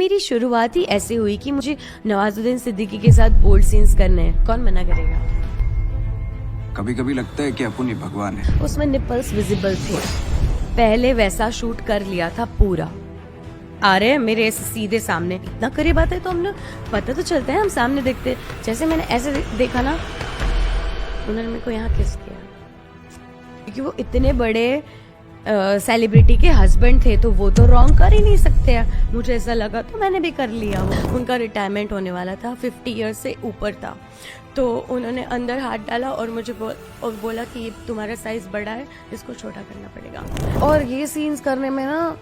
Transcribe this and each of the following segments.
मेरी शुरुआत ही ऐसे हुई कि मुझे नवाजुद्दीन सिद्दीकी के साथ बोल्ड सीन्स करने हैं, कौन मना करेगा। कभी कभी लगता है कि अपन ही भगवान है। उसमें निपल्स विजिबल थे, पहले वैसा शूट कर लिया था पूरा। आ रहे हैं मेरे सीधे सामने, इतना करीब आते तो हम लोग पता तो चलता है, हम सामने देखते। जैसे मैंने ऐसे देखा ना, उन्होंने मेरे को यहाँ किस किया, क्योंकि वो इतने बड़े सेलिब्रिटी के हस्बैंड थे तो वो तो रॉन्ग कर ही नहीं सकते हैं। मुझे ऐसा लगा तो मैंने भी कर लिया। उनका रिटायरमेंट होने वाला था, 50 ईयर्स से ऊपर था, तो उन्होंने अंदर हाथ डाला और मुझे बोला कि ये तुम्हारा साइज बड़ा है, इसको छोटा करना पड़ेगा। और ये सीन्स करने में ना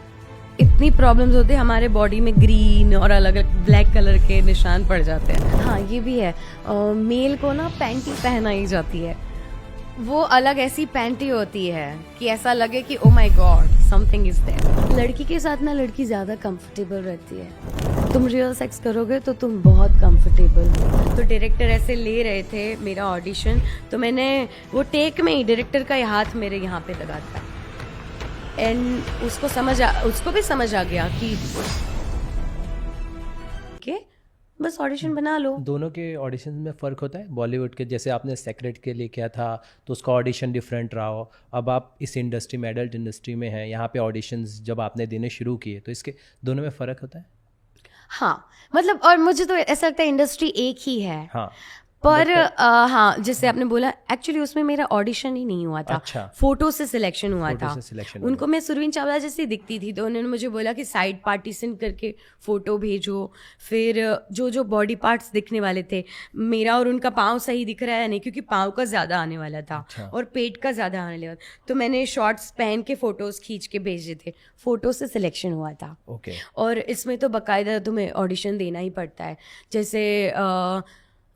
इतनी प्रॉब्लम्स होती है, हमारे बॉडी में ग्रीन और अलग अलग ब्लैक कलर के निशान पड़ जाते हैं। हाँ ये भी है, मेल को ना पैंटी पहनाई जाती है, वो अलग ऐसी पैंटी होती है कि ऐसा लगे कि oh my God something is there. लड़की के साथ ना लड़की ज़्यादा कंफर्टेबल रहती है, तुम रियल सेक्स करोगे तो तुम बहुत कंफर्टेबल हो। तो डायरेक्टर ऐसे ले रहे थे मेरा ऑडिशन, तो मैंने वो टेक में ही डायरेक्टर का हाथ मेरे यहाँ पे लगा था, एंड उसको भी समझ आ गया कि बस ऑडिशन बना लो। दोनों के ऑडिशन में फ़र्क होता है? बॉलीवुड के जैसे आपने सेक्रेट के लिए किया था तो उसका ऑडिशन डिफरेंट रहा हो, अब आप इस इंडस्ट्री में, एडल्ट इंडस्ट्री में हैं, यहाँ पे ऑडिशंस जब आपने देने शुरू किए तो इसके दोनों में फ़र्क होता है? हाँ मतलब, और मुझे तो ऐसा लगता है इंडस्ट्री एक ही है। हाँ पर हाँ जैसे आपने बोला, एक्चुअली उसमें मेरा ऑडिशन ही नहीं हुआ था। अच्छा। फोटो से सिलेक्शन हुआ था। उनको मैं सुरवीन चावला जैसी दिखती थी, तो उन्होंने मुझे बोला कि साइड पार्टीशन करके फोटो भेजो। फिर जो बॉडी पार्ट्स दिखने वाले थे, मेरा और उनका पाँव सही दिख रहा है नहीं, क्योंकि पाँव का ज़्यादा आने वाला था। अच्छा। और पेट का ज़्यादा आने वाला, तो मैंने शॉर्ट्स पहन के फोटोज खींच के भेजे थे, फोटो से सिलेक्शन हुआ था। ओके। और इसमें तो बाकायदा तुम्हें ऑडिशन देना ही पड़ता है। जैसे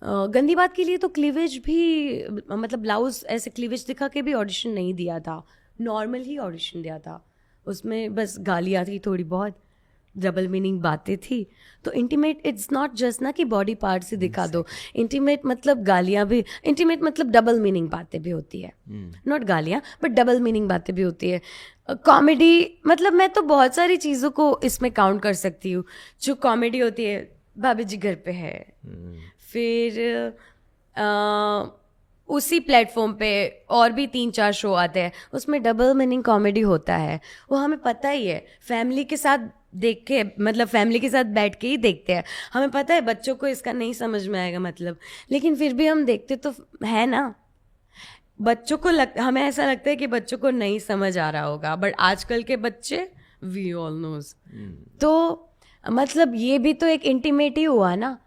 गंदी बात के लिए तो क्लीवेज भी, मतलब ब्लाउज ऐसे क्लीवेज दिखा के भी ऑडिशन नहीं दिया था, नॉर्मल ही ऑडिशन दिया था। उसमें बस गालियाँ थी, थोड़ी बहुत डबल मीनिंग बातें थी। तो इंटीमेट इट्स नॉट जस्ट ना कि बॉडी पार्ट्स ही दिखा दो, इंटीमेट मतलब गालियाँ भी, इंटीमेट मतलब डबल मीनिंग बातें भी होती है, नॉट गालियाँ बट डबल मीनिंग बातें भी होती है। कॉमेडी मतलब मैं तो बहुत सारी चीज़ों को इसमें काउंट कर सकती हूँ। जो कॉमेडी होती है, भाभी जी घर पे है, फिर उसी प्लेटफॉर्म पे और भी 3-4 शो आते हैं, उसमें डबल मीनिंग कॉमेडी होता है, वो हमें पता ही है। फैमिली के साथ देख के, मतलब फैमिली के साथ बैठ के ही देखते हैं, हमें पता है बच्चों को इसका नहीं समझ में आएगा मतलब, लेकिन फिर भी हम देखते तो है ना। बच्चों को हमें ऐसा लगता है कि बच्चों को नहीं समझ आ रहा होगा, बट आजकल के बच्चे वी ऑल नोज। तो मतलब ये भी तो एक इंटीमेट ही हुआ ना।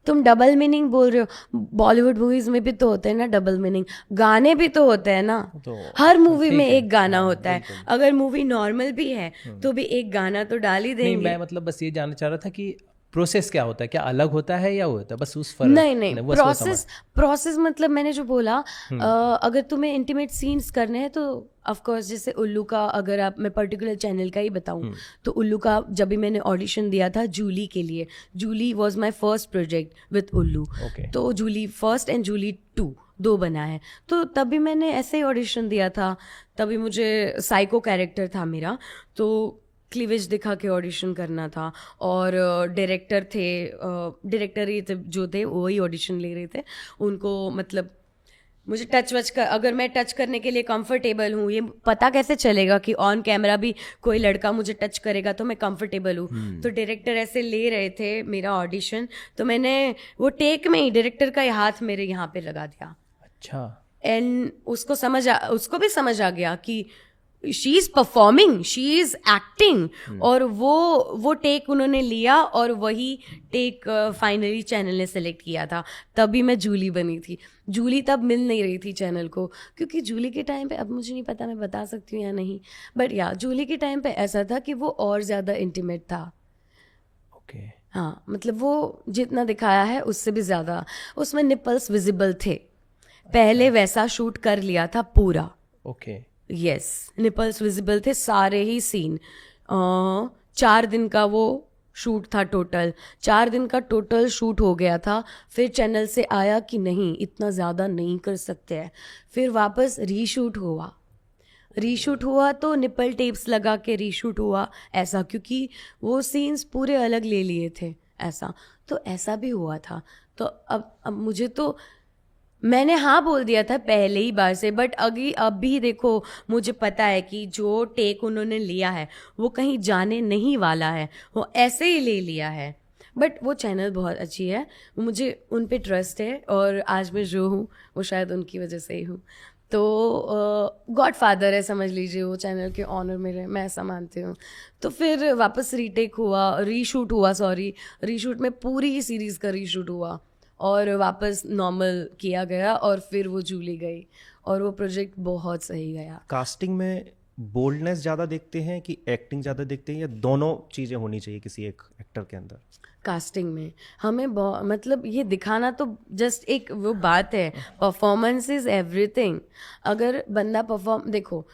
तुम डबल मीनिंग बोल रहे हो, बॉलीवुड मूवीज में भी तो होते हैं ना डबल मीनिंग, गाने भी तो होते हैं ना, तो हर मूवी में एक गाना हाँ, होता है। अगर मूवी नॉर्मल भी है तो भी एक गाना तो डाल ही देंगे। नहीं, मैं मतलब बस ये जानना चाह रहा था कि प्रोसेस क्या होता है, क्या अलग होता है या वो होता है बस उस फर्क? नहीं, प्रोसेस मतलब मैंने जो बोला, अगर तुम्हें इंटीमेट सीन्स करने हैं तो ऑफ कोर्स, जैसे उल्लू का, अगर आप, मैं पर्टिकुलर चैनल का ही बताऊं तो उल्लू का जब भी मैंने ऑडिशन दिया था जूली के लिए, Julie was my first project with Ullu. तो जूली फर्स्ट एंड जूली 2 2 बना है, तो तभी मैंने ऐसे ही ऑडिशन दिया था। तभी मुझे साइको कैरेक्टर था मेरा, तो क्लीवेज दिखा के ऑडिशन करना था। और डायरेक्टर ही जो थे वही ऑडिशन ले रहे थे। उनको मतलब मुझे अगर मैं टच करने के लिए कंफर्टेबल हूँ, ये पता कैसे चलेगा कि ऑन कैमरा भी कोई लड़का मुझे टच करेगा तो मैं कंफर्टेबल हूँ। तो डायरेक्टर ऐसे ले रहे थे मेरा ऑडिशन, तो मैंने वो टेक में ही डायरेक्टर का हाथ मेरे यहाँ पे लगा दिया। अच्छा। एंड उसको भी समझ आ गया कि she is performing, she is acting. और वो टेक उन्होंने लिया और वही टेक फाइनली चैनल ने सेलेक्ट किया था। तभी मैं जूली बनी थी। जूली तब मिल नहीं रही थी चैनल को, क्योंकि जूली के टाइम पे, अब मुझे नहीं पता मैं बता सकती हूँ या नहीं, बट या जूली के टाइम पे ऐसा था कि वो और ज़्यादा इंटीमेट था। ओके। हाँ मतलब वो जितना दिखाया है उससे भी ज़्यादा, उसमें निपल्स विजिबल थे, पहले वैसा शूट कर लिया था पूरा। ओके। यस, निपल्स विजिबल थे सारे ही सीन। 4 दिन का वो शूट था टोटल, 4 दिन का टोटल शूट हो गया था। फिर चैनल से आया कि नहीं इतना ज़्यादा नहीं कर सकते हैं, फिर वापस रीशूट हुआ। रीशूट हुआ तो निपल टेप्स लगा के रीशूट हुआ ऐसा, क्योंकि वो सीन्स पूरे अलग ले लिए थे ऐसा, तो ऐसा भी हुआ था। तो अब मुझे तो मैंने हाँ बोल दिया था पहले ही बार से, बट अभी देखो मुझे पता है कि जो टेक उन्होंने लिया है वो कहीं जाने नहीं वाला है, वो ऐसे ही ले लिया है। बट वो चैनल बहुत अच्छी है, मुझे उन पे ट्रस्ट है, और आज मैं जो हूँ वो शायद उनकी वजह से ही हूँ। तो गॉडफादर है समझ लीजिए वो चैनल के ऑनर मेरे, मैं ऐसा मानती हूँ। तो फिर वापस रीटेक हुआ, रीशूट में पूरी ही सीरीज़ का रीशूट हुआ और वापस नॉर्मल किया गया, और फिर वो जूली गई और वो प्रोजेक्ट बहुत सही गया। कास्टिंग में बोल्डनेस ज़्यादा देखते हैं कि एक्टिंग ज़्यादा देखते हैं, या दोनों चीज़ें होनी चाहिए किसी एक एक्टर के अंदर? कास्टिंग में हमें मतलब ये दिखाना तो जस्ट एक वो बात है, परफॉर्मेंस इज एवरीथिंग। अगर बंदा देखो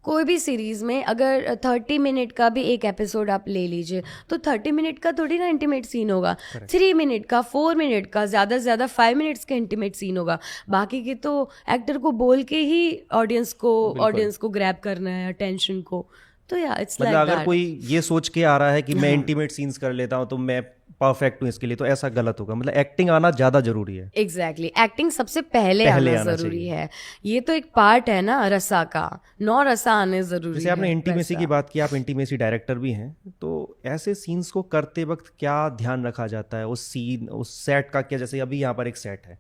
कोई भी सीरीज में अगर 30 मिनट का भी एक एपिसोड आप ले लीजिए, तो 30 मिनट का थोड़ी ना इंटीमेट सीन होगा, 3 मिनट का, 4 मिनट का, ज़्यादा से ज़्यादा 5 मिनट्स का इंटीमेट सीन होगा। बाकी के तो एक्टर को बोल के ही ऑडियंस को ग्रैब करना है, अटेंशन को। तो या इट्स लाइक अगर कोई ये सोच के आ रहा है कि मैं इंटीमेट सीन्स कर लेता हूँ तो मैं परफेक्ट हूँ इसके लिए, तो ऐसा गलत होगा। मतलब एक्टिंग आना ज़्यादा जरूरी है। एग्जैक्टली, एक्टिंग सबसे पहले आना जरूरी है। ये तो एक पार्ट है ना रसा का, 9 रसा आने जरूरी है। जैसे आपने इंटीमेसी की बात की, आप इंटीमेसी डायरेक्टर भी हैं, तो ऐसे सीन्स को करते वक्त क्या ध्यान रखा जाता है? उस सीन, उस सेट का क्या, जैसे अभी यहाँ पर एक सेट है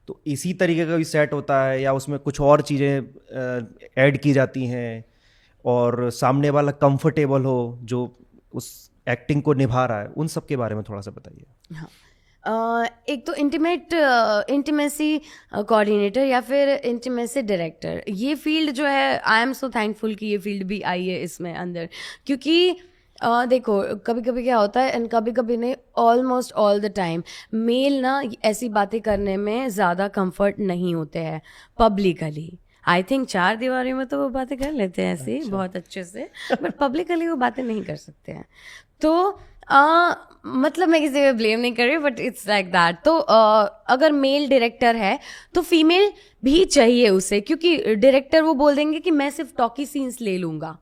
तो इसी तरीके का भी सेट होता है, या उसमें कुछ और चीज़ें ऐड की जाती हैं और सामने वाला कंफर्टेबल हो जो उस एक्टिंग को निभा रहा है? उन सब के बारे में थोड़ा सा बताइए। हाँ, एक तो इंटीमेसी कोऑर्डिनेटर या फिर इंटीमेसी डायरेक्टर, ये फील्ड जो है, आई एम सो थैंकफुल कि ये फील्ड भी आई है इसमें अंदर, क्योंकि देखो कभी कभी क्या होता है, एंड कभी कभी नहीं, ऑलमोस्ट ऑल द टाइम मेल ना ऐसी बातें करने में ज़्यादा कंफर्ट नहीं होते हैं पब्लिकली। आई थिंक 4 दीवारी में तो वो बातें कर लेते हैं ऐसे बहुत अच्छे से, बट पब्लिकली वो बातें नहीं कर सकते हैं। तो मतलब मैं किसी पे ब्लेम नहीं कर रही, बट इट्स लाइक दैट। तो अगर मेल डायरेक्टर है तो फीमेल भी चाहिए उसे, क्योंकि डायरेक्टर वो बोल देंगे कि मैं सिर्फ टॉकी सीन्स ले लूँगा,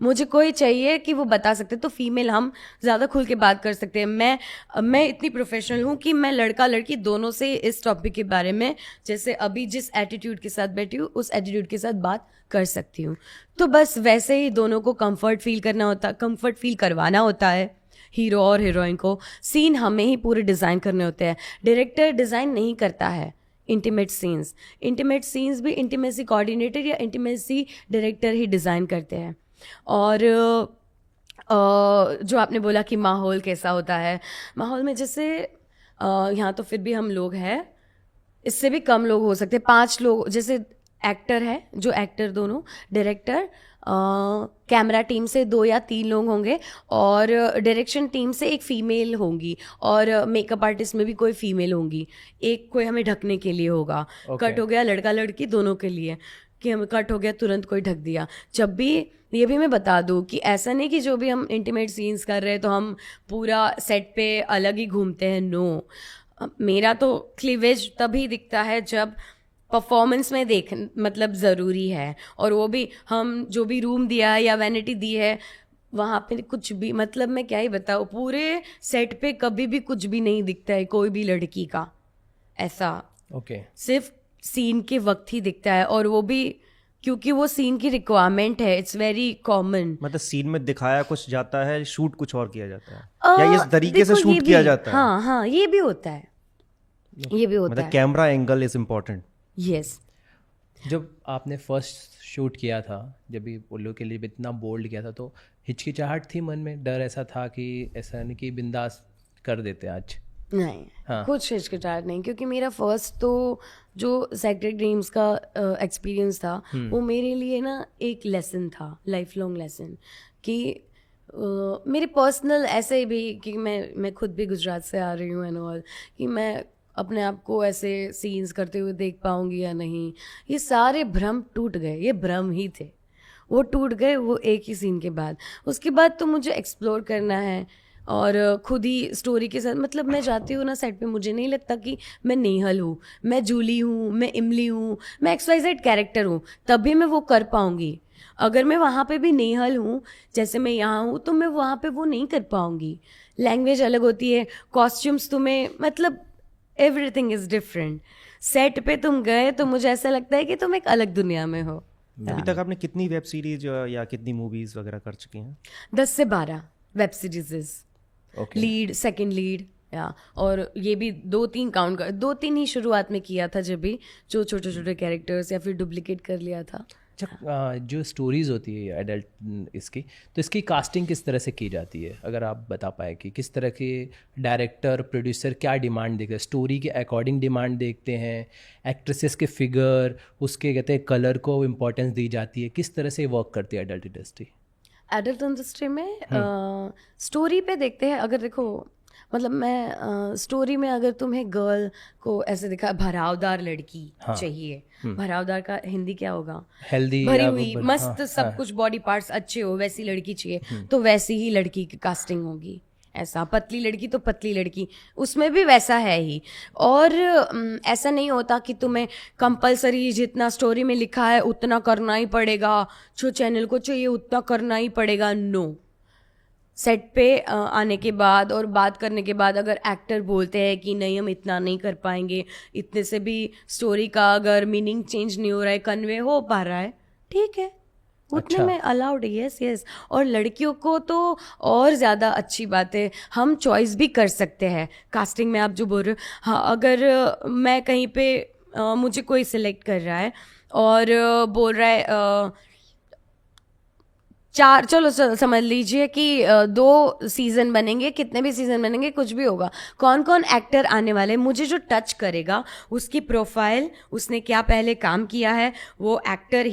मुझे कोई चाहिए कि वो बता सकते। तो फीमेल हम ज़्यादा खुल के बात कर सकते हैं। मैं इतनी प्रोफेशनल हूँ कि मैं लड़का लड़की दोनों से इस टॉपिक के बारे में, जैसे अभी जिस एटीट्यूड के साथ बैठी हूँ उस एटीट्यूड के साथ बात कर सकती हूँ। तो बस वैसे ही दोनों को कंफर्ट फील करवाना होता है हीरो और हीरोइन को। सीन हमें ही पूरे डिज़ाइन करने होते हैं, डायरेक्टर डिज़ाइन नहीं करता है इंटीमेट सीन्स भी इंटीमेसी कोऑर्डिनेटर या इंटीमेसी डायरेक्टर ही डिज़ाइन करते हैं। और जो आपने बोला कि माहौल कैसा होता है, माहौल में जैसे यहाँ तो फिर भी हम लोग हैं, इससे भी कम लोग हो सकते हैं, 5 लोग, जैसे एक्टर है, जो एक्टर दोनों, डायरेक्टर, कैमरा टीम से 2 या 3 लोग होंगे, और डायरेक्शन टीम से एक फीमेल होंगी, और मेकअप आर्टिस्ट में भी कोई फीमेल होंगी, एक कोई हमें ढकने के लिए होगा। कट हो गया लड़का लड़की दोनों के लिए, कि हमें कट हो गया तुरंत कोई ढक दिया। जब भी ये भी मैं बता दूँ कि ऐसा नहीं कि जो भी हम इंटीमेट सीन्स कर रहे हैं तो हम पूरा सेट पे अलग ही घूमते हैं, नो। मेरा तो क्लीवेज तभी दिखता है जब परफॉर्मेंस में मतलब ज़रूरी है, और वो भी हम जो भी रूम दिया है या वैनिटी दी है वहाँ पे कुछ भी, मतलब मैं क्या ही बताऊँ, पूरे सेट पे कभी भी कुछ भी नहीं दिखता है कोई भी लड़की का ऐसा। सिर्फ सीन के वक्त ही दिखता है, और वो भी क्योंकि वो सीन की रिक्वायरमेंट है, इट्स वेरी कॉमन। मतलब सीन में दिखाया कुछ जाता है, शूट कुछ और किया जाता है, या इस तरीके से शूट किया जाता है? हाँ, ये भी होता है, ये भी होता मतलब है। Camera angle is important. Yes. जब आपने फर्स्ट शूट किया था, जब भी उल्लू के लिए भी इतना बोल्ड किया था, तो हिचकिचाहट थी मन में, डर ऐसा था कि ऐसा नहीं कि बिंदास कर देते आज? नहीं, हाँ। कुछ हिचकिचाहट नहीं, क्योंकि मेरा फर्स्ट तो जो सेक्रेट ड्रीम्स का एक्सपीरियंस था वो मेरे लिए ना एक लेसन था, लाइफ लॉन्ग लेसन, कि मेरे पर्सनल ऐसे भी कि मैं खुद भी गुजरात से आ रही हूँ एंड ऑल, कि मैं अपने आप को ऐसे सीन्स करते हुए देख पाऊँगी या नहीं, ये सारे भ्रम टूट गए। ये भ्रम ही थे, वो टूट गए वो एक ही सीन के बाद। उसके बाद तो मुझे एक्सप्लोर करना है और खुद ही स्टोरी के साथ, मतलब मैं जाती हूँ ना सेट पे, मुझे नहीं लगता कि मैं नेहल हूँ, मैं जूली हूँ, मैं इमली हूँ, मैं XYZ कैरेक्टर हूँ, तभी मैं वो कर पाऊँगी। अगर मैं वहाँ पे भी नेहल हूँ, जैसे मैं यहाँ हूँ, तो मैं वहाँ पे वो नहीं कर पाऊँगी. लैंग्वेज अलग होती है, कॉस्ट्यूम्स तुम्हें, मतलब एवरीथिंग इज़ डिफरेंट. सेट पे तुम गए तो मुझे ऐसा लगता है कि तुम एक अलग दुनिया में हो. अभी तक आपने कितनी वेब सीरीज या कितनी मूवीज वगैरह कर चुकी हैं? 10 से 12 web सीरीजेस, okay. Lead, second lead, या और ये भी 2-3 काउंट कर, 2-3 ही शुरुआत में किया था, जब भी जो छोटे छोटे कैरेक्टर्स या फिर डुप्लीकेट कर लिया था. अच्छा, जो स्टोरीज़ होती है एडल्ट इसकी, तो इसकी कास्टिंग किस तरह से की जाती है, अगर आप बता पाए कि किस तरह के डायरेक्टर प्रोड्यूसर क्या डिमांड देखते हैं? स्टोरी के अकॉर्डिंग डिमांड देखते हैं, एक्ट्रेसेस के फिगर, उसके कहते हैं कलर को इम्पोर्टेंस दी जाती है, किस तरह से वर्क करती है एडल्ट इंडस्ट्री? एडल्ट इंडस्ट्री में स्टोरी पे देखते हैं. अगर देखो, मतलब मैं स्टोरी में अगर तुम्हें गर्ल को ऐसे दिखा, भरावदार लड़की चाहिए, भरावदार का हिंदी क्या होगा? हेल्दी, भरी हुई, मस्त, सब कुछ बॉडी पार्ट्स अच्छे हो, वैसी लड़की चाहिए, तो वैसी ही लड़की की कास्टिंग होगी. ऐसा पतली लड़की तो पतली लड़की, उसमें भी वैसा है ही. और ऐसा नहीं होता कि तुम्हें कंपलसरी जितना स्टोरी में लिखा है उतना करना ही पड़ेगा, जो चैनल को चाहिए उतना करना ही पड़ेगा. नो. सेट पे आने के बाद और बात करने के बाद अगर एक्टर बोलते हैं कि नहीं हम इतना नहीं कर पाएंगे, इतने से भी स्टोरी का अगर मीनिंग चेंज नहीं हो रहा है, कन्वे हो पा रहा है, ठीक है, उतने अच्छा. में अलाउड है. Yes yes. और लड़कियों को तो और ज़्यादा अच्छी बात है, हम चॉइस भी कर सकते हैं कास्टिंग में. आप जो बोल रहे हो, हाँ, अगर मैं कहीं पे मुझे कोई सिलेक्ट कर रहा है और बोल रहा है 4, चलो समझ लीजिए कि 2 सीज़न बनेंगे, कितने भी सीज़न बनेंगे, कुछ भी होगा, कौन कौन एक्टर आने वाले, मुझे जो टच करेगा उसकी प्रोफाइल, उसने क्या पहले काम किया है, वो एक्टर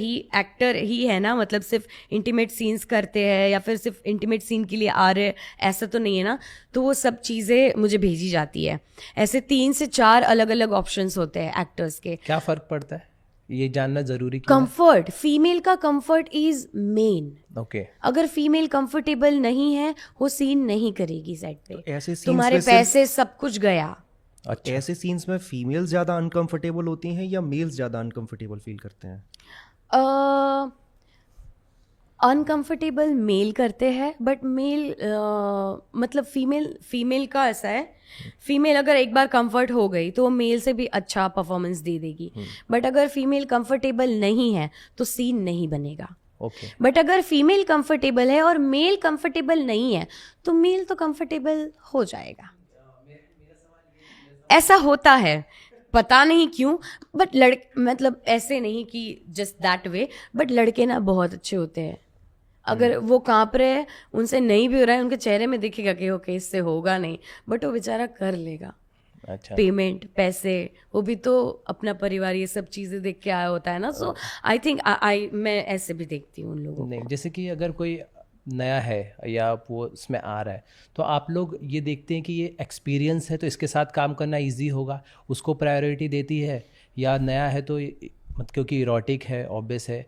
ही है ना, मतलब सिर्फ इंटीमेट सीन्स करते हैं या फिर सिर्फ इंटीमेट सीन के लिए आ रहे, ऐसा तो नहीं है ना. तो वो सब चीज़ें मुझे भेजी जाती है. ऐसे 3 से 4 अलग अलग ऑप्शंस होते हैं एक्टर्स के. क्या फ़र्क पड़ता है, ये जानना ज़रूरी क्यों है? कंफर्ट, फीमेल का कंफर्ट इज मेन. ओके. अगर फीमेल कंफर्टेबल नहीं है, वो सीन नहीं करेगी सेट पे. ऐसे scenes तुम्हारे में सिर्फ- पैसे सब कुछ गया. अच्छा. ऐसे सीन्स में फीमेल्स ज़्यादा अनकंफर्टेबल होती हैं या मेल्स ज़्यादा अनकंफर्टेबल फील करते हैं? अनकंफर्टेबल मेल करते हैं, बट मेल मतलब फीमेल का ऐसा है, फीमेल अगर एक बार कंफर्ट हो गई तो वो मेल से भी अच्छा परफॉर्मेंस दे देगी. बट अगर फीमेल कंफर्टेबल नहीं है तो सीन नहीं बनेगा. ओके. बट अगर फीमेल कंफर्टेबल है और मेल कंफर्टेबल नहीं है तो मेल तो कंफर्टेबल हो जाएगा. ऐसा होता है, पता नहीं क्यों, बट मतलब ऐसे नहीं कि जस्ट दैट वे, बट लड़के ना बहुत अच्छे होते हैं. अगर वो कांप रहे हैं, उनसे नहीं भी हो रहा है, उनके चेहरे में दिखेगा कि ओके इससे होगा नहीं, बट वो बेचारा कर लेगा. अच्छा. पेमेंट, पैसे, वो भी तो अपना परिवार, ये सब चीज़ें देख के आया होता है ना. सो आई थिंक मैं ऐसे भी देखती हूँ उन लोगों नहीं, को. जैसे कि अगर कोई नया है या वो उसमें आ रहा है, तो आप लोग ये देखते हैं कि ये एक्सपीरियंस है तो इसके साथ काम करना इजी होगा, उसको प्रायोरिटी देती है, या नया है तो मतलब क्योंकि इरोटिक है, ऑब्वियस है,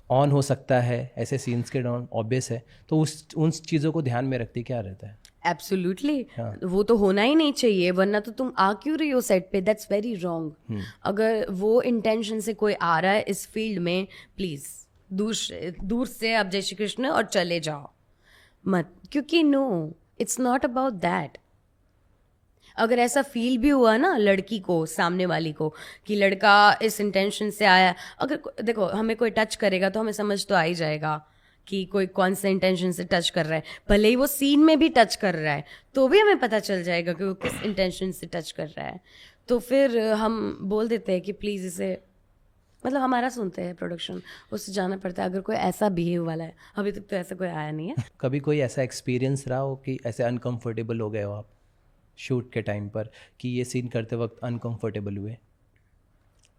ऑन हो सकता है, ऐसे सीन्स के डाउन ऑब्वियस है, तो उन चीज़ों को ध्यान में रखते क्या रहता है? एब्सोल्युटली. हाँ. वो तो होना ही नहीं चाहिए, वरना तो तुम आ क्यों रही हो सेट पे? That's very wrong. अगर वो इंटेंशन से कोई आ रहा है इस फील्ड में, प्लीज दूर से आप जय श्री कृष्ण और चले जाओ मत, क्योंकि no, it's not about that. अगर ऐसा फील भी हुआ ना लड़की को, सामने वाली को, कि लड़का इस इंटेंशन से आया, अगर देखो हमें कोई टच करेगा तो हमें समझ तो आ ही जाएगा कि कोई कौन से इंटेंशन से टच कर रहा है. भले ही वो सीन में भी टच कर रहा है तो भी हमें पता चल जाएगा कि वो किस इंटेंशन से टच कर रहा है. तो फिर हम बोल देते हैं कि प्लीज़ इसे, मतलब हमारा सुनते हैं प्रोडक्शन, उससे जाना पड़ता है. अगर कोई ऐसा बिहेव वाला है, अभी तक तो ऐसा कोई आया नहीं है. कभी कोई ऐसा एक्सपीरियंस रहा हो कि ऐसे अनकंफर्टेबल हो गए हो आप शूट के टाइम पर, कि ये सीन करते वक्त अनकंफर्टेबल हुए?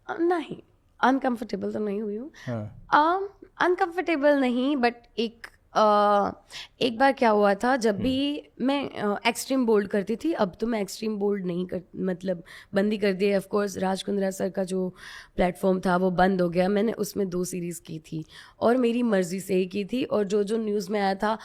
नहीं, अनकंफर्टेबल तो नहीं हुई हूँ. हाँ. अनकंफर्टेबल नहीं, बट एक बार क्या हुआ था, जब भी मैं एक्सट्रीम बोल्ड करती थी, अब तो मैं एक्सट्रीम बोल्ड नहीं कर, मतलब बंद ही कर दी है. Of course Raj Kundra sir का जो प्लेटफॉर्म था वो बंद हो गया. मैंने उसमें 2 सीरीज़ की थी और मेरी मर्जी से ही की थी, और जो न्यूज़ में आया था,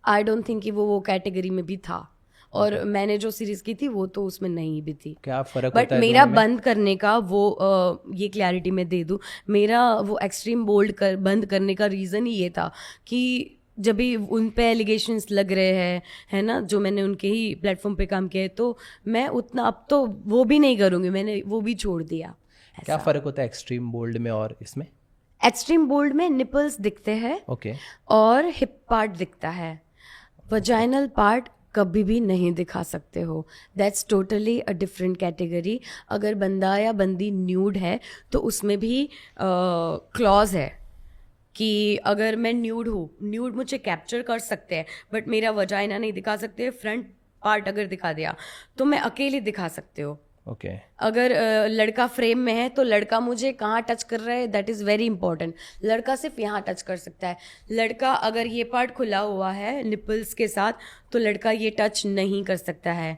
आई डोंट थिंक कि वो कैटेगरी में भी था. और मैंने जो सीरीज की थी वो तो उसमें नहीं भी थी। क्या फ़र्क बट होता है मेरा दोनों में? बंद करने का वो ये क्लैरिटी मैं दे दूं, मेरा वो एक्सट्रीम बोल्ड बंद करने का रीज़न ही ये था कि जब भी उन पे एलिगेशंस लग रहे हैं, है ना, जो मैंने उनके ही प्लेटफॉर्म पे काम किया है, तो मैं उतना अब तो वो भी नहीं करूँगी, मैंने वो भी छोड़ दिया। क्या फ़र्क होता है एक्सट्रीम बोल्ड में और इसमें? एक्सट्रीम बोल्ड में निपल्स दिखते हैं ओके। और हिप पार्ट दिखता है, वजाइनल पार्ट कभी भी नहीं दिखा सकते हो। That's totally a different category. अगर बंदा या बंदी न्यूड है तो उसमें भी क्लॉज है कि अगर मैं न्यूड हूँ, न्यूड मुझे कैप्चर कर सकते हैं बट मेरा वजाइना नहीं दिखा सकते। फ्रंट पार्ट अगर दिखा दिया तो मैं अकेले दिखा सकते हो। ओके। अगर लड़का फ्रेम में है तो लड़का मुझे कहाँ टच कर रहा है, दैट इज़ वेरी इंपॉर्टेंट। लड़का सिर्फ यहाँ टच कर सकता है। लड़का अगर ये पार्ट खुला हुआ है निपल्स के साथ तो लड़का ये टच नहीं कर सकता है,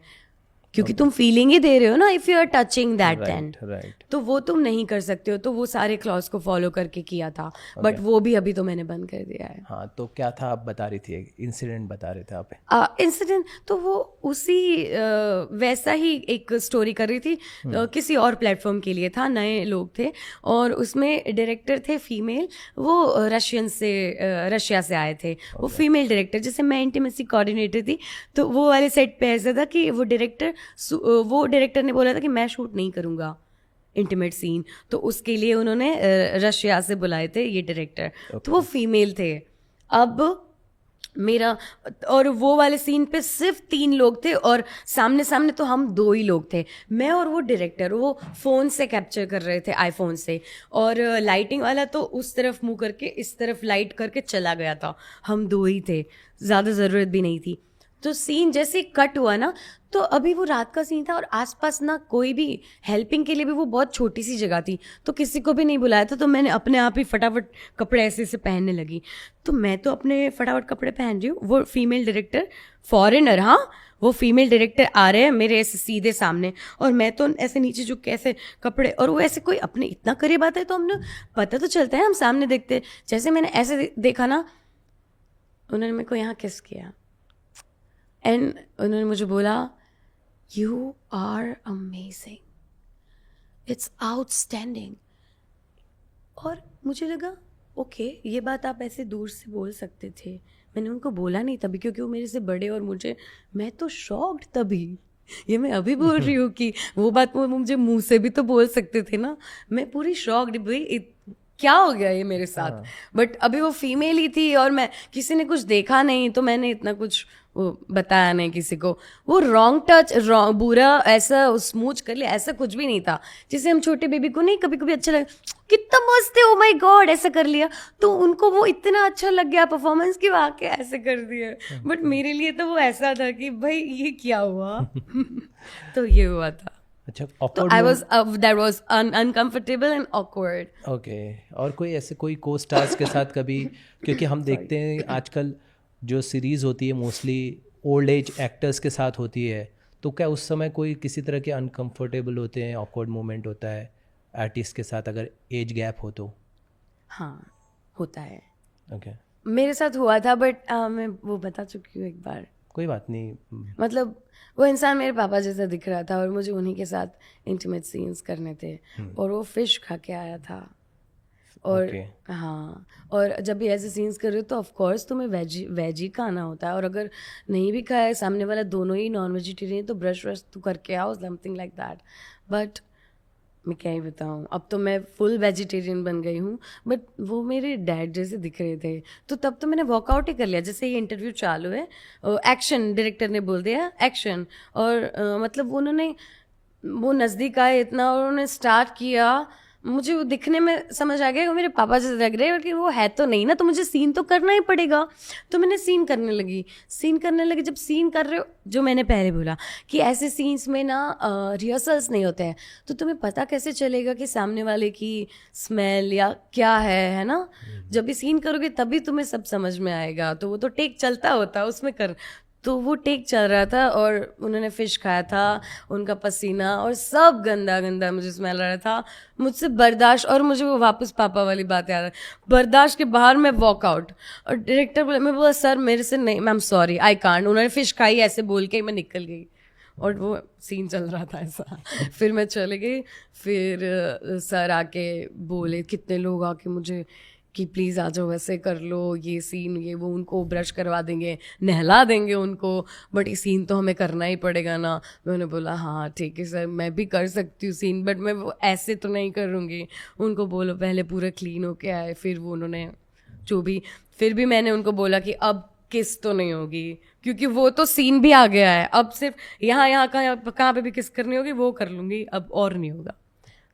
क्योंकि तुम फीलिंग ही दे रहे हो ना, if you are touching that then, right. तो वो तुम नहीं कर सकते हो। तो वो सारे क्लॉज को फॉलो करके किया था, बट वो भी अभी तो मैंने बंद कर दिया है। हाँ, तो क्या था आप बता रही थी, इंसिडेंट बता रहे थे आप? इंसिडेंट तो वो उसी वैसा ही एक स्टोरी कर रही थी, किसी और प्लेटफॉर्म के लिए था, नए लोग थे और उसमें डायरेक्टर थे फीमेल, वो रशिया से आए थे। वो फीमेल डायरेक्टर, जैसे मैं इंटीमेसी कोऑर्डिनेटर थी, तो वो वाले सेट पे ऐसा था कि वो डायरेक्टर ने बोला था कि मैं शूट नहीं करूँगा इंटीमेट सीन, तो उसके लिए उन्होंने रशिया से बुलाए थे ये डायरेक्टर। तो वो फीमेल थे। अब मेरा और वो वाले सीन पे सिर्फ 3 लोग थे और सामने सामने तो हम 2 ही लोग थे, मैं और वो डायरेक्टर। वो फ़ोन से कैप्चर कर रहे थे, आईफोन से, और लाइटिंग वाला तो उस तरफ मुंह करके इस तरफ लाइट करके चला गया था। हम 2 ही थे, ज़्यादा ज़रूरत भी नहीं थी। तो सीन जैसे कट हुआ ना, तो अभी वो रात का सीन था और आसपास ना कोई भी हेल्पिंग के लिए भी वो बहुत छोटी सी जगह थी, तो किसी को भी नहीं बुलाया था। तो मैंने अपने आप ही फटाफट कपड़े ऐसे ऐसे पहनने लगी। तो मैं तो अपने फटाफट कपड़े पहन रही हूँ, वो फीमेल डायरेक्टर, फॉरेनर, हाँ, वो फीमेल डायरेक्टर आ रहे हैं मेरे ऐसे सीधे सामने और मैं तो ऐसे नीचे झुक के ऐसे कपड़े, और वो ऐसे कोई अपने इतना करीब आता है तो हमने पता तो चलता है, हम सामने देखते। जैसे मैंने ऐसे देखा ना, उन्होंने मेरे को यहाँ किस किया एंड उन्होंने मुझे बोला, you are amazing, it's outstanding. और मुझे लगा ओके, ये बात आप ऐसे दूर से बोल सकते थे। मैंने उनको बोला नहीं तभी, क्योंकि वो मेरे से बड़े और मैं तो शॉक्ड तभी। ये मैं अभी बोल रही हूँ कि वो बात वो मुझे मुंह से भी तो बोल सकते थे ना। मैं पूरी शॉक्ड, भाई क्या हो गया ये मेरे साथ। बट अभी वो फीमेल ही थी और मैं, किसी ने कुछ देखा नहीं तो मैंने इतना कुछ वो बताया नहीं किसी को। वो रॉन्ग टच, रॉन्ग बुरा ऐसा स्मूच कर लिया, ऐसा कुछ भी नहीं था। जैसे हम छोटे बेबी को नहीं कभी कभी अच्छा लगे, कितना मस्त है, ओ माय गॉड, ऐसा कर लिया, तो उनको वो इतना अच्छा लग गया परफॉर्मेंस की, वाकई ऐसे कर दिया। बट मेरे लिए तो वो ऐसा था कि भाई ये क्या हुआ। तो ये हुआ था। अच्छा, तो awkward I was that was uncomfortable and awkward. Okay. और कोई ऐसे कोई को स्टार्स के साथ कभी, क्योंकि हम देखते हैं आजकल जो सीरीज़ होती है मोस्टली ओल्ड एज एक्टर्स के साथ होती है, तो क्या उस समय कोई किसी तरह के अनकंफर्टेबल होते हैं, ऑकवर्ड मोमेंट होता है आर्टिस्ट के साथ अगर एज गैप हो तो? हाँ, होता है। ओके। मेरे साथ हुआ था, बट मैं वो बता चुकी हूँ एक बार। कोई बात नहीं। मतलब वो इंसान मेरे पापा जैसा दिख रहा था और मुझे उन्हीं के साथ इंटीमेट सीन्स करने थे, और वो फिश खा के आया था। और हाँ, और जब भी ऐसे सीन्स कर रहे हो तो ऑफ कोर्स तुम्हें वेज ही खाना होता है, और अगर नहीं भी खाया, सामने वाला दोनों ही नॉन वेजिटेरियन, तो ब्रश व्रश तो करके आओ, समथिंग लाइक दैट। बट मैं क्या ही बताऊँ, अब तो मैं फुल वेजिटेरियन बन गई हूँ, बट वो मेरे डैड जैसे दिख रहे थे, तो तब तो मैंने वॉकआउट ही कर लिया। जैसे ये इंटरव्यू चालू है, एक्शन, डायरेक्टर ने बोल दिया एक्शन, और मतलब उन्होंने वो नज़दीक आए इतना और उन्होंने स्टार्ट किया, मुझे वो दिखने में समझ आ गया कि मेरे पापा जैसे लग रहे हैं, कि वो है तो नहीं ना, तो मुझे सीन तो करना ही पड़ेगा। तो मैंने सीन करने लगी। जब सीन कर रहे हो, जो मैंने पहले बोला कि ऐसे सीन्स में ना रिहर्सल्स नहीं होते हैं, तो तुम्हें पता कैसे चलेगा कि सामने वाले की स्मेल या क्या है ना। जब भी सीन करोगे तभी तुम्हें सब समझ में आएगा। तो वो तो टेक चलता होता है उसमें कर, तो वो टेक चल रहा था और उन्होंने फिश खाया था, उनका पसीना और सब गंदा गंदा मुझे स्मेल आ रहा था, मुझसे बर्दाश्त, और मुझे वो वापस पापा वाली बात याद है, बर्दाश्त के बाहर मैं वॉकआउट, और डायरेक्टर बोला, मैं बोला सर मेरे से नहीं, मैम सॉरी आई कांट, उन्होंने फिश खाई ऐसे बोल के मैं निकल गई और वो सीन चल रहा था ऐसा। फिर मैं चले गई, फिर सर आके बोले, कितने लोग आके मुझे कि प्लीज़ आ जाओ, वैसे कर लो ये सीन, ये वो, उनको ब्रश करवा देंगे, नहला देंगे उनको, बट ये सीन तो हमें करना ही पड़ेगा ना। मैंने बोला हाँ ठीक है सर, मैं भी कर सकती हूँ सीन, बट मैं वो ऐसे तो नहीं करूँगी, उनको बोलो पहले पूरा क्लीन होके आए। फिर वो उन्होंने जो भी, फिर भी मैंने उनको बोला कि अब किस तो नहीं होगी, क्योंकि वो तो सीन भी आ गया है, अब सिर्फ यहाँ कहाँ पे भी किस करनी होगी वो कर लूँगी, अब और नहीं होगा।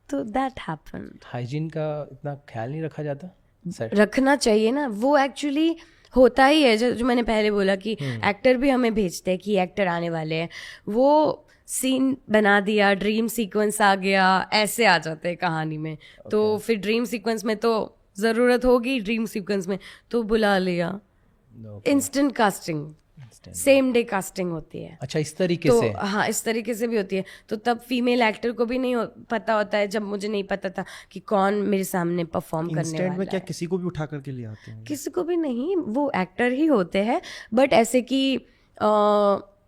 तो दैट हैपेंड। हाइजीन का इतना ख्याल नहीं रखा जाता सेट? रखना चाहिए ना, वो एक्चुअली होता ही है, जो मैंने पहले बोला कि एक्टर भी हमें भेजते हैं कि एक्टर आने वाले हैं, वो सीन बना दिया, ड्रीम सीक्वेंस आ गया, ऐसे आ जाते हैं कहानी में। तो फिर ड्रीम सीक्वेंस में तो ज़रूरत होगी, ड्रीम सीक्वेंस में तो बुला लिया। Instant casting, same day casting होती है। अच्छा, इस तरीके तो से? हाँ, इस तरीके से भी होती है। तो तब फीमेल एक्टर को भी नहीं पता होता है, जब मुझे नहीं पता था कि कौन मेरे सामने परफॉर्म करने इंस्टेंट वाला में क्या है। किसी को भी उठा करके ले आते हैं? किसी को भी नहीं, वो एक्टर ही होते हैं, बट ऐसे कि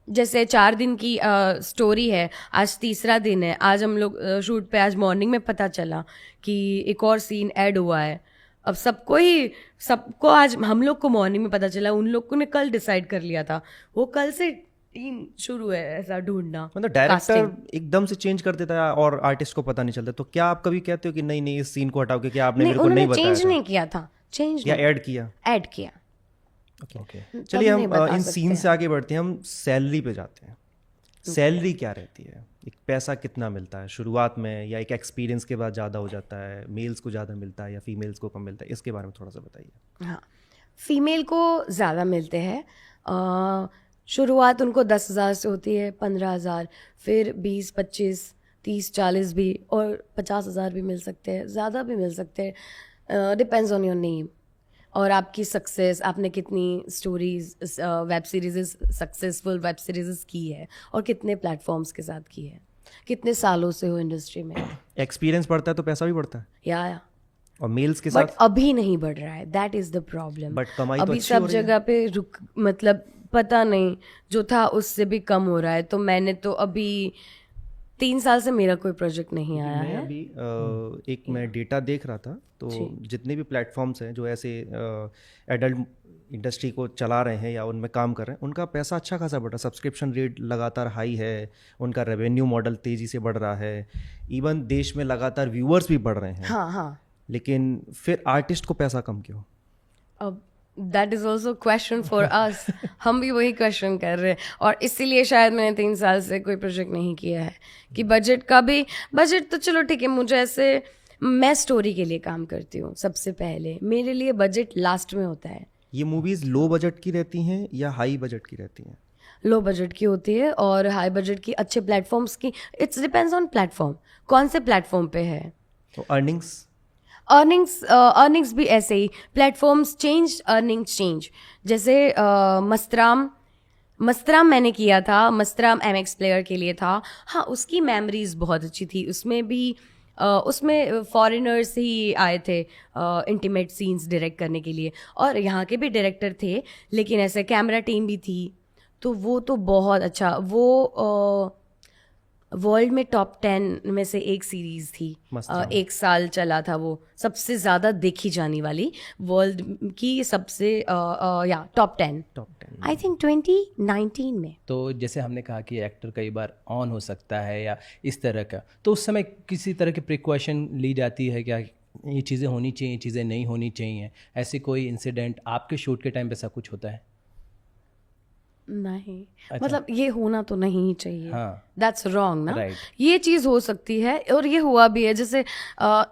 जैसे 4 दिन की स्टोरी है, आज तीसरा दिन है, आज हम लोग शूट पे, आज मॉर्निंग में पता चला कि एक और सीन ऐड हुआ है। अब सबको आज हम लोग को मॉर्निंग में पता चला, उन लोग को ने कल डिसाइड कर लिया था, वो कल से टीम शुरू है ऐसा ढूंढना। मतलब डायरेक्टर एकदम से चेंज कर देता है और आर्टिस्ट को पता नहीं चलता। तो क्या आप कभी कहते हो कि नहीं नहीं इस सीन को हटाओ, क्योंकि आपने मेरे को नहीं बताया चेंज था? नहीं किया था, चेंज या ऐड किया? ऐड किया। ओके। चलिए नहीं हम बता इन सकते सीन हैं। से आगे बढ़ते हैं, हम सैलरी पे जाते हैं। सैलरी क्या रहती है? एक पैसा कितना मिलता है शुरुआत में, या एक एक्सपीरियंस के बाद ज़्यादा हो जाता है, मेल्स को ज़्यादा मिलता है या फीमेल्स को कम मिलता है? इसके बारे में थोड़ा सा बताइए। हाँ, फीमेल को ज़्यादा मिलते हैं। शुरुआत उनको 10,000 से होती है, 15,000, फिर 20, 25, 30, 40 भी, और 50,000 भी मिल सकते हैं, ज़्यादा भी मिल सकते हैं, डिपेंड्स ऑन योर नेम और आपकी सक्सेस, आपने कितनी stories, web series, successful web series की है और कितने प्लेटफॉर्म्स के साथ की है, कितने सालों से हो इंडस्ट्री में। एक्सपीरियंस बढ़ता है तो पैसा भी बढ़ता है, या और मेल्स के बट साथ? अभी नहीं बढ़ रहा है, that is the problem. But कमाई तो अभी अच्छी हो सब रही है। जगह पे मतलब पता नहीं, जो था उससे भी कम हो रहा है। तो मैंने तो अभी 3 साल से मेरा कोई प्रोजेक्ट नहीं आया मैं है। अभी एक मैं डेटा देख रहा था, तो जितने भी प्लेटफॉर्म्स हैं जो ऐसे एडल्ट इंडस्ट्री को चला रहे हैं या उनमें काम कर रहे हैं, उनका पैसा अच्छा खासा बढ़ रहा है, सब्सक्रिप्शन रेट लगातार हाई है, उनका रेवेन्यू मॉडल तेज़ी से बढ़ रहा है, इवन देश में लगातार व्यूअर्स भी बढ़ रहे हैं। हाँ हाँ, लेकिन फिर आर्टिस्ट को पैसा कम क्यों? अब that is also question for us. हम भी वही क्वेश्चन कर रहे हैं, और इसीलिए शायद मैंने 3 साल से कोई प्रोजेक्ट नहीं किया है कि बजट का भी, बजट तो चलो ठीक है, मुझे ऐसे, मैं स्टोरी के लिए काम करती हूँ सबसे पहले, मेरे लिए बजट लास्ट में होता है। ये मूवीज़ लो बजट की रहती हैं या हाई बजट की रहती हैं? लो बजट की होती है और हाई बजट की अच्छे प्लेटफॉर्म्स की, इट्स डिपेंड्स ऑन प्लेटफॉर्म, कौन से प्लेटफॉर्म पे है। तो अर्निंग्स? अर्निंग्स भी ऐसे ही, प्लेटफॉर्म्स चेंज, अर्निंग्स चेंज। जैसे मस्तराम मैंने किया था, मस्तराम MX प्लेयर के लिए था। हाँ, उसकी मेमोरीज बहुत अच्छी थी, उसमें भी उसमें फॉरेनर्स ही आए थे इंटीमेट सीन्स डायरेक्ट करने के लिए, और यहाँ के भी डायरेक्टर थे, लेकिन ऐसे कैमरा टीम भी थी। तो वो तो बहुत अच्छा, वो वर्ल्ड में टॉप 10 में से एक सीरीज़ थी, मस्तराम। 1 साल चला था वो, सबसे ज़्यादा देखी जाने वाली वर्ल्ड की, सबसे या टॉप 10 आई थिंक 2019 में। तो जैसे हमने कहा कि एक्टर कई बार ऑन हो सकता है या इस तरह का, तो उस समय किसी तरह की प्रिकॉशन ली जाती है क्या? ये चीज़ें होनी चाहिए, ये चीज़ें नहीं होनी चाहिए, ऐसे कोई इंसिडेंट आपके शूट के टाइम पे ऐसा कुछ होता है? नहीं, अच्छा। मतलब ये होना तो नहीं चाहिए, हाँ। दैट्स रॉन्ग ना। Right. ये चीज़ हो सकती है और ये हुआ भी है, जैसे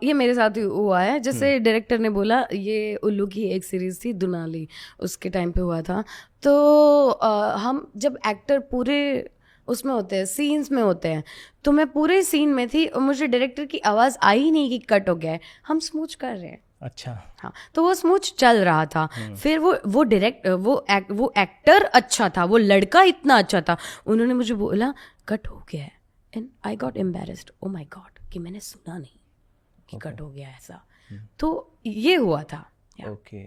ये मेरे साथ ही हुआ है। जैसे डायरेक्टर ने बोला, ये उल्लू की एक सीरीज़ थी दुनाली, उसके टाइम पे हुआ था। तो हम जब एक्टर पूरे उसमें होते हैं, सीन्स में होते हैं, तो मैं पूरे सीन में थी और मुझे डायरेक्टर की आवाज़ आई ही नहीं कि कट हो गया है, हम स्मूच कर रहे हैं, अच्छा, हाँ, तो वो स्मूथ चल रहा था। फिर वो एक्टर अच्छा था, वो लड़का इतना अच्छा था, उन्होंने मुझे बोला कट हो गया है, and I got embarrassed, O my God, कि मैंने सुना नहीं कि कट हो गया ऐसा। तो ये हुआ था। ओके,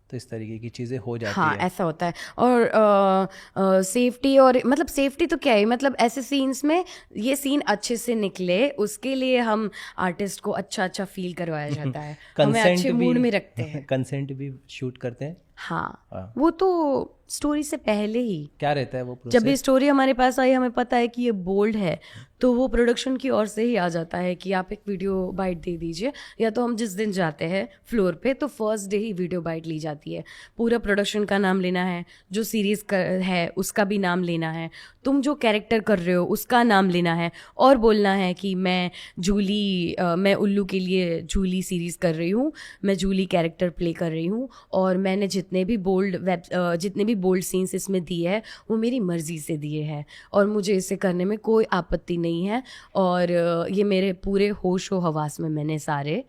तो इस तरीके की चीज़ें हो जाती हाँ, है। ऐसा होता है। और सेफ्टी, और मतलब सेफ्टी तो क्या है, मतलब ऐसे सीन्स में ये सीन अच्छे से निकले, उसके लिए हम आर्टिस्ट को अच्छा फील करवाया जाता है, हमें अच्छे मूड में रखते हैं। कंसेंट भी शूट करते हैं। हाँ, वो तो स्टोरी से पहले ही, क्या रहता है वो जब प्रोसेस? ये स्टोरी हमारे पास आई, हमें पता है कि ये बोल्ड है, तो वो प्रोडक्शन की ओर से ही आ जाता है कि आप एक वीडियो बाइट दे दीजिए, या तो हम जिस दिन जाते हैं फ्लोर पे तो फर्स्ट डे ही वीडियो बाइट ली जाती है। पूरा प्रोडक्शन का नाम लेना है, जो सीरीज है उसका भी नाम लेना है, तुम जो कैरेक्टर कर रहे हो उसका नाम लेना है, और बोलना है कि मैं उल्लू के लिए जूली सीरीज कर रही हूँ, मैं जूली कैरेक्टर प्ले कर रही हूँ, और मैंने जितने भी बोल्ड सीन्स इसमें दिए हैं वो मेरी मर्जी से दिए हैं, और मुझे इसे करने में कोई आपत्ति नहीं है, और ये मेरे पूरे होश व हवास में मैंने सारे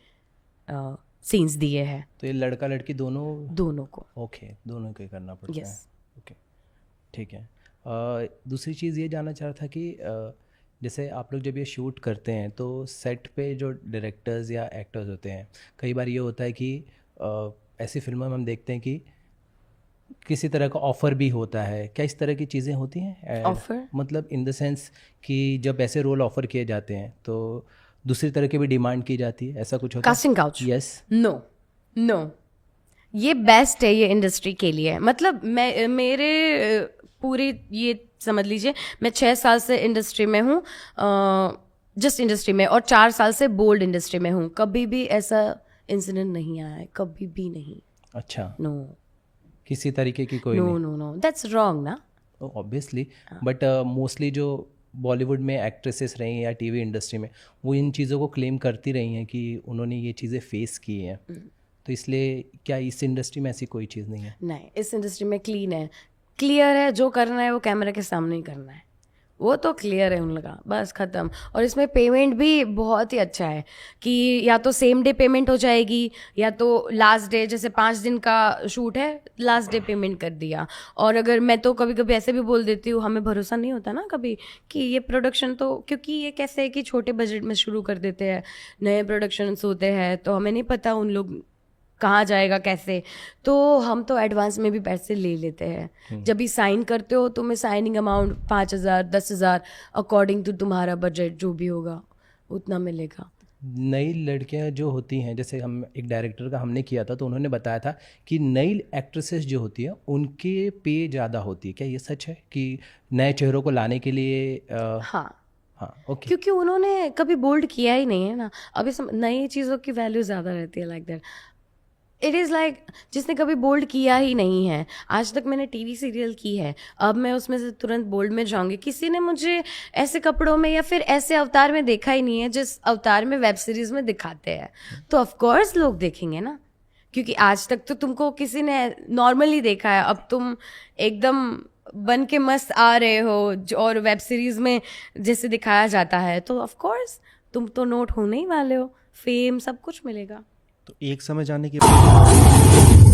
सीन्स दिए हैं तो ये लड़का लड़की दोनों को। ओके, दोनों को ही करना पड़ता है। Yes. ओके, ठीक है। दूसरी चीज़ ये जानना चाह रहा था कि जैसे आप लोग जब ये शूट करते हैं तो सेट पे जो डायरेक्टर्स या एक्टर्स होते हैं, कई बार ये होता है कि ऐसी फिल्मों में हम देखते हैं कि किसी तरह का ऑफ़र भी होता है। क्या इस तरह की चीज़ें होती हैं? ऑफर मतलब इन द सेंस कि जब ऐसे रोल ऑफ़र किए जाते हैं तो दूसरी तरह की भी डिमांड की जाती है, ऐसा कुछ होता है? Casting couch? यस। नो, ये बेस्ट है ये इंडस्ट्री के लिए। मतलब मेरे पूरी, ये समझ लीजिए मैं 6 साल से इंडस्ट्री में हूँ, जस्ट इंडस्ट्री में, और 4 साल से बोल्ड इंडस्ट्री में हूँ। कभी भी ऐसा इंसिडेंट नहीं आया है, कभी भी नहीं। अच्छा, नो, किसी तरीके की कोई नहीं? नो, दैट्स रॉन्ग ना। ऑब्वियसली, बट मोस्टली जो बॉलीवुड में एक्ट्रेसेस रही हैं या टीवी इंडस्ट्री में, वो इन चीज़ों को क्लेम करती रही हैं कि उन्होंने ये चीज़ें फेस की हैं। तो इसलिए क्या इस इंडस्ट्री में ऐसी कोई चीज़ नहीं है? नहीं, इस इंडस्ट्री में क्लियर है, जो करना है वो कैमरा के सामने ही करना है, वो तो क्लियर है उन लोग का, बस ख़त्म। और इसमें पेमेंट भी बहुत ही अच्छा है कि या तो सेम डे पेमेंट हो जाएगी, या तो लास्ट डे, जैसे 5 दिन का शूट है, लास्ट डे पेमेंट कर दिया। और अगर मैं तो कभी कभी ऐसे भी बोल देती हूँ, हमें भरोसा नहीं होता ना कभी कि ये प्रोडक्शन, तो क्योंकि ये कैसे है कि छोटे बजट में शुरू कर देते हैं, नए प्रोडक्शंस होते हैं, तो हमें नहीं पता उन लोग कहाँ जाएगा कैसे, तो हम तो एडवांस में भी पैसे ले लेते हैं। जब भी साइन करते हो तुम्हें साइनिंग अमाउंट 5,000 10,000 अकॉर्डिंग टू तुम्हारा बजट जो भी होगा उतना मिलेगा। नई लड़कियां जो होती हैं, जैसे हम एक डायरेक्टर का हमने किया था तो उन्होंने बताया था कि नई एक्ट्रेसेस जो होती हैं उनके पे ज़्यादा होती है। क्या ये सच है कि नए चेहरों को लाने के लिए हाँ, ओके। क्योंकि उन्होंने कभी बोल्ड किया ही नहीं है ना, अभी नई चीज़ों की वैल्यू ज़्यादा रहती है, like that. It is like जिसने कभी बोल्ड किया ही नहीं है, आज तक मैंने टीवी सीरियल की है, अब मैं उसमें से तुरंत बोल्ड में जाऊंगी। किसी ने मुझे ऐसे कपड़ों में या फिर ऐसे अवतार में देखा ही नहीं है जिस अवतार में वेब सीरीज में दिखाते हैं, तो ऑफ कोर्स लोग देखेंगे ना, क्योंकि आज तक तो तुमको किसी ने नॉर्मली देखा है, अब तुम एकदम बन के मस्त आ रहे हो और वेब सीरीज में जैसे दिखाया जाता है, तो ऑफ कोर्स तुम तो नोट होने ही वाले हो, फेम सब कुछ मिलेगा। तो एक समय जाने के बाद